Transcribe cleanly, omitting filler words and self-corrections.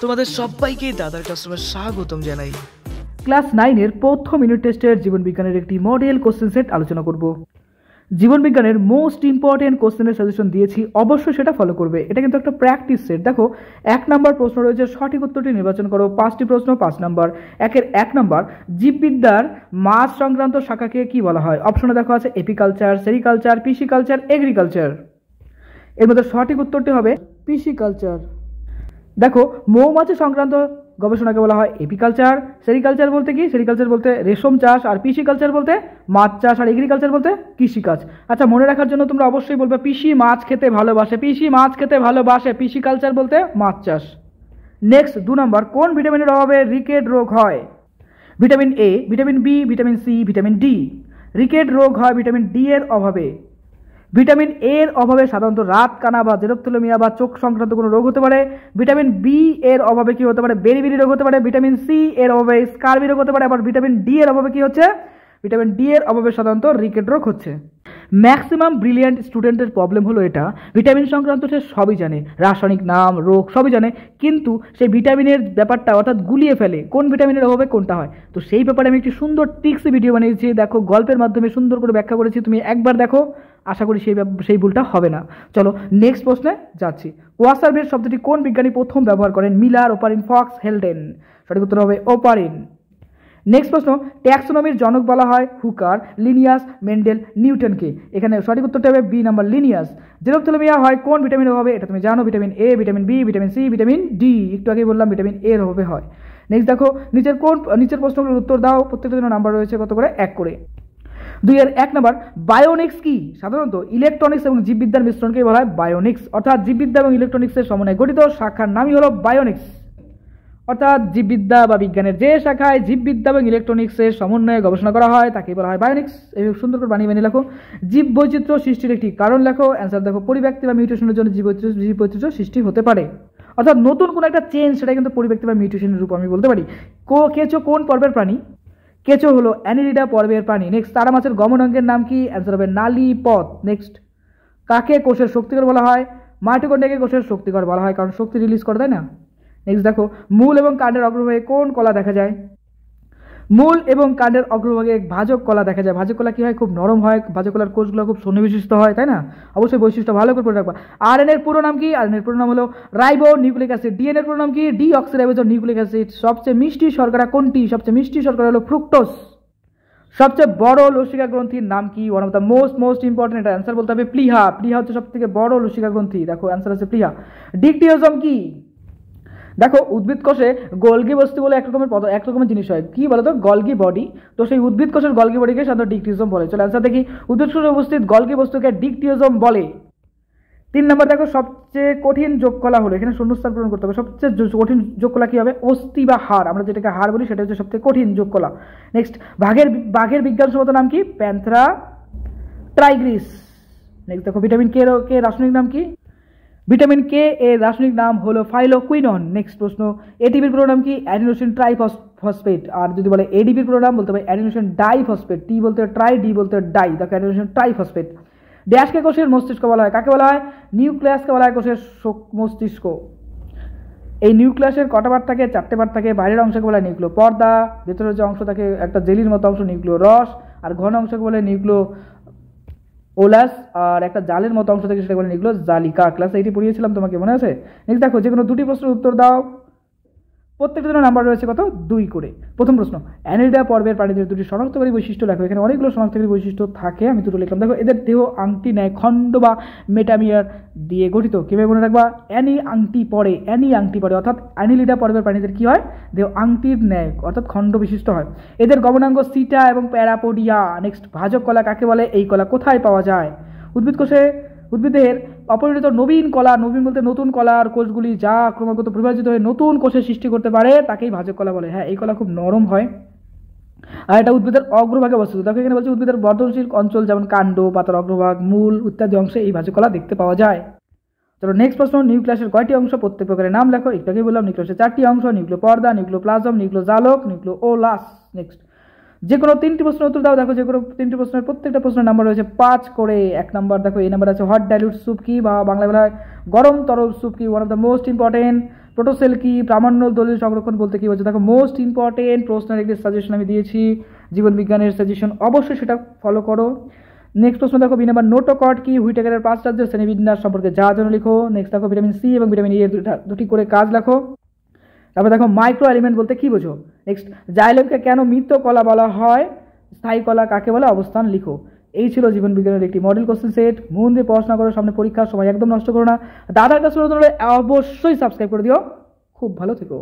তোমাদের সবাইকে দাদার কাস্টমার স্বাগতম জানাই। ক্লাস 9-এর প্রথম ইউনিট টেস্টের জীবনবিজ্ঞানের একটি মডেল কোশ্চেন সেট আলোচনা করব। জীবনবিজ্ঞানের মোস্ট ইম্পর্টেন্ট কোশ্চেনের সাজেশন দিয়েছি, অবশ্যই সেটা ফলো করবে। এটা কিন্তু একটা প্র্যাকটিস সেট। দেখো 1 নম্বর প্রশ্ন রয়েছে, সঠিক উত্তরটি নির্বাচন করো। 5টি প্রশ্ন, 5 নম্বর। 1 নম্বর, জীববিদ্যার মাছ সংক্রান্ত শাখাকে কি বলা হয়? অপশনে দেখো আছে এপিকালচার, সেরিকালচার, পিসিকালচার, এগ্রিকালচার। এর মধ্যে সঠিক উত্তরটি হবে পিসিকালচার। দেখো মৌমাছি সংক্রান্ত গবেষণাকে বলা হয় এপিকালচার। সেরিকালচার বলতে কি? সেরিকালচার বলতে রেশম চাষ, আর পিসিকালচার বলতে মাছ চাষ, আর এগ্রিকালচার বলতে কৃষিকাজ। আচ্ছা, মনে রাখার জন্য তোমরা অবশ্যই বলবে পিসি মাছ খেতে ভালোবাসে, পিসি মাছ খেতে ভালোবাসে, পিসিকালচার বলতে মাছ চাষ। নেক্সট 2 নম্বর, কোন ভিটামিনের অভাবে রিকেট রোগ হয়? Vitamin A, vitamin B, vitamin C, vitamin D. Rickets রোগ হয় ভিটামিন ডি এর অভাবে। ভিটামিন এর অভাবে সাধারণত রাত কানা বা জেরপ্থ্যালমিয়া বা চোখ সংক্রান্ত কোনো রোগ হতে পারে। ভিটামিন বি এর অভাবে কি হতে পারে? বেরিবেরি রোগ হতে পারে। ভিটামিন সি এর অভাবে স্কারবি রোগ হতে পারে। আবার ভিটামিন ডি এর অভাবে কি হচ্ছে? ভিটামিন ডি এর অভাবে সাধারণত রিকেট রোগ হচ্ছে। ম্যাক্সিমাম ব্রিলিয়ান্ট স্টুডেন্টের প্রবলেম হলো এটা, ভিটামিন সংক্রান্ত সে সবই জানে, রাসায়নিক নাম, রোগ সবই জানে, কিন্তু সেই ভিটামিনের ব্যাপারটা অর্থাৎ গুলিয়ে ফেলে কোন ভিটামিনের অভাবে কোনটা হয়। তো সেই ব্যাপারে আমি একটি সুন্দর টিক্স ভিডিও বানিয়েছি, দেখো গল্পের মাধ্যমে সুন্দর করে ব্যাখ্যা করেছি, তুমি একবার দেখো, আশা করি সেই ভুলটা হবে না। চলো নেক্সট প্রশ্নে যাচ্ছি। ওয়াসারবের শব্দটি কোন বিজ্ঞানী প্রথম ব্যবহার করেন? Miller, Oparin, Fox, হেলডেন। সঠিক উত্তর হবে ওপারিন। নেক্সট প্রশ্ন, ট্যাক্সোনমির জনক বলা হয় হুকার, লিনিয়াস, মেন্ডেল, নিউটনকে। এখানে সঠিক উত্তরটা হবে বি নাম্বার, লিনিয়াস। জেরপ্থ্যালমিয়া হয় কোন ভিটামিনের অভাবে? এটা তুমি জানো, vitamin A, vitamin B, vitamin C, vitamin D. একটু আগেই বললাম ভিটামিন এ এর অভাবে হয়। নেক্সট দেখো নিচের প্রশ্নগুলোর উত্তর দাও। প্রত্যেকটা জন্য নাম্বার রয়েছে কত করে? 1 করে। 1 নম্বর, বায়োনিক্স কি? সাধারণত ইলেকট্রনিক্স এবং জীববিদ্যার মিশ্রণকে বলা হয় বায়োনিক্স, অর্থাৎ জীববিদ্যা এবং ইলেকট্রনিক্সের সমন্বয়ে গঠিত শাখার নামই হলো বায়োনিক্স। অর্থাৎ জীববিদ্যা বা বিজ্ঞানের যে শাখায় জীববিদ্যা এবং ইলেকট্রনিক্সের সমন্বয়ে গবেষণা করা হয় তাকে বলা হয় বায়োনিক্স। এই সুন্দর করে বানিয়ে লেখো। জীব বৈচিত্র্য সৃষ্টির একটি কারণ লেখো। অ্যান্সার দেখো, পরিব্যক্তি বা মিউটেশনের জন্য জীব বৈচিত্র্য সৃষ্টি হতে পারে। অর্থাৎ নতুন কোনো একটা চেঞ্জ, সেটা কিন্তু পরিব্যক্তি বা মিউটেশনের রূপ আমি বলতে পারি। কেঁচো কোন পর্বের প্রাণী? কেঁচো হলো অ্যানিলিডা পর্বের প্রাণী। নেক্সট, তারা মাছের গমন অঙ্গের নাম কি? অ্যান্সার হবে নালী পথ। নেক্সট, কাকে কোষের শক্তিকর বলা হয়? মাইটোকন্ড্রিয়াকে কোষের শক্তিকর বলা হয়, কারণ শক্তি রিলিজ করে, তাই না? নেক্সট দেখো, মূল এবং কাণ্ডের অগ্রভাগে কোন কলা দেখা যায়? মূল এবং কাণ্ডের অগ্রভাগে ভাজক কলা দেখা যায়। ভাজক কলা কি হয়? খুব নরম হয়। ভাজক কলার কোষগুলো খুব সন্নিবিষ্ট হয়, তাই না? অবশ্যই বৈশিষ্ট্য ভালো করে পড়ে রাখবা। আরএনএ এর পুরো নাম কি? আরএনএ এর পুরো নাম হলো রাইবো নিউক্লিক অ্যাসিড। ডিএনএ এর পুরো নাম কি? Deoxyribose nucleic acid. সবচেয়ে মিষ্টি শর্করা কোনটি? সবচেয়ে মিষ্টি শর্করা হলো ফ্রুক্টোজ। সবচেয়ে বড় লসিকা গ্রন্থির নাম কি? One of the most important, এটা অ্যান্সার বলতে হবে প্লিহা। প্লিহা হচ্ছে সবথেকে বড় লসিকা গ্রন্থি। দেখো অ্যান্সার হচ্ছে প্লিহা। ডিকটিওজম কি? দেখো উদ্ভিদ কোষে গলগি বস্তু বলে এক রকমের জিনিস হয়, কি বলতো? Golgi body. তো সেই উদ্ভিদ কোষের গলগি বডিকে সাধারণত ডিকটিওজম বলে। চলো অ্যান্সার দেখি, উদ্ভিদ কোষে উপস্থিত গলগি বস্তুকে ডিকটিওজম বলে। 3 নম্বর দেখো, সবচেয়ে কঠিন যোগকলা হলো, এখানে শূন্যস্থান পূরণ করতে হবে। সবচেয়ে কঠিন যোগকলা কি হবে? অস্থি বা হাড়, আমরা যেটাকে হাড় বলি, সেটা হচ্ছে সবচেয়ে কঠিন যোগকলা। নেক্সট, বাঘের বিজ্ঞানসম্মত নাম কি? প্যান্থেরা ট্রাইগ্রিস। নেক্সট দেখো, ভিটামিন কে রাসায়নিক নাম কি? ভিটামিন কে এর রাসায়নিক নাম হলো ফাইলোকুইনন। নেক্সট প্রশ্ন, এটিপির পুরো নাম কি? Adenosine triphosphate. আর যদি বলে এডিপির পুরো নাম বলতে হবে অ্যাডিনোসিন ডাইফসফেট। টি বলতে ট্রাই, ডি বলতে ডাই, দেখো অ্যাডিনোসিন ট্রাইফসফেট। ড্যাশকে কোষের মস্তিষ্ক বলা হয়, কাকে বলা হয়? নিউক্লিয়াসকে বলা হয় কোষের মস্তিষ্ক। এই নিউক্লিয়াসের কটা পার্ট থাকে? 4টে পার্ট থাকে। বাইরের অংশকে বলা হয় নিউক্লিয় পর্দা, ভেতরের যে অংশ থাকে একটা জেলির মতো অংশ নিউক্লিয় রস, আর ঘন অংশকে বলে নিউক্লিয় ওলাস, আর একটা জালের মতো অংশ থেকে সেটা বলে নিউক্লিয় জালিকা। ক্লাস 8 পড়িয়েছিলাম, তোমাকে মনে আছে? নেক্সট দেখো, যে কোনো 2টি প্রশ্নের উত্তর দাও। প্রত্যেকটা জন্য নাম্বার রয়েছে কত? 2 করে। প্রথম প্রশ্ন, অ্যানিলিডা পর্বের প্রাণীদের 2টি শনাক্তকারী বৈশিষ্ট্য লেখো। এখানে অনেকগুলো শনাক্তকারী বৈশিষ্ট্য থাকে, আমি দুটো লিখলাম। দেখো, এদের দেহ আংটি ন্যায় খণ্ড বা মেটামিয়ার দিয়ে গঠিত। কিভাবে মনে রাখবা? অ্যানি আংটি পড়ে, অর্থাৎ অ্যানিলিডা পর্বের প্রাণীদের কি হয়? দেহ আংটির ন্যায় অর্থাৎ খণ্ড বিশিষ্ট হয়। এদের গমনাঙ্গ সিটা এবং প্যারাপোডিয়া। নেক্সট, ভাজক কলা কাকে বলে? এই কলা কোথায় পাওয়া যায়? উদ্ভিদের অপরিণত নবীন বলতে নতুন কলার কোষগুলি যা ক্রমাগত পরিবর্তিত হয়ে নতুন কোষের সৃষ্টি করতে পারে তাকেই ভাজক কলা বলে। হ্যাঁ, এই কলা খুব নরম হয়, আর এটা উদ্ভিদের অগ্রভাগে অবস্থিত। দেখো এখানে বলছে উদ্ভিদের বর্ধনশীল অঞ্চল যেমন কাণ্ড, পাতার অগ্রভাগ, মূল ইত্যাদি অংশে এই ভাজক কলা দেখতে পাওয়া যায়। চলো নেক্সট প্রশ্ন, নিউক্লিয়াসের কয়টি অংশ? প্রত্যেক প্রকারের নাম লেখো। একটু আগেই বললাম নিউক্লিয়াসের 4টি অংশ, নিউক্লিয় পর্দা, নিউক্লিওপ্লাজম, নিউক্লিওজালক, নিউক্লিওলাস। নেক্সট, যে কোনো 3টি প্রশ্নের উত্তর দাও। দেখো যে কোনো 3টি প্রশ্নের প্রত্যেকটা প্রশ্নের নাম্বার রয়েছে 5 করে। 1 নম্বর দেখো, এই নাম্বার আছে হট ডাইলিউট স্যুপ কি, বা বাংলা বলা হয় গরম তরল স্যুপ কি? One of the most important protocell কি, প্রামাণ্য দলিল সংরক্ষণ বলতে কি বোঝো। দেখো মোস্ট ইম্পর্টেন্ট প্রশ্নের একটি সাজেশন আমি দিয়েছি, জীবন বিজ্ঞানের সাজেশন, অবশ্যই সেটা ফলো করো। নেক্সট প্রশ্ন দেখো, বি নাম্বার নোটোকট কি, হুইটেকারের 5 রাজ্যের শ্রেণীবিন্যাস সম্পর্কে যা জন্য লিখো। নেক্সট দেখো ভিটামিন সি এবং ভিটামিন ই এর দুটি করে কাজ লেখো। তারপর দেখো মাইক্রো এলিমেন্ট বলতে কি বোঝো। নেক্সট জাইলেমকে কেন মৃত কলা বলা হয়, স্থায়ী কলা কাকে বলে, অবস্থান লিখো। এই ছিল জীবন বিজ্ঞানের একটি মডেল কোশ্চেন সেট। মন দিয়ে পড়াশোনা করো, সামনে পরীক্ষার সময় একদম নষ্ট করো না। দাদার কাছে অবশ্যই সাবস্ক্রাইব করে দিও। খুব ভালো থেকো।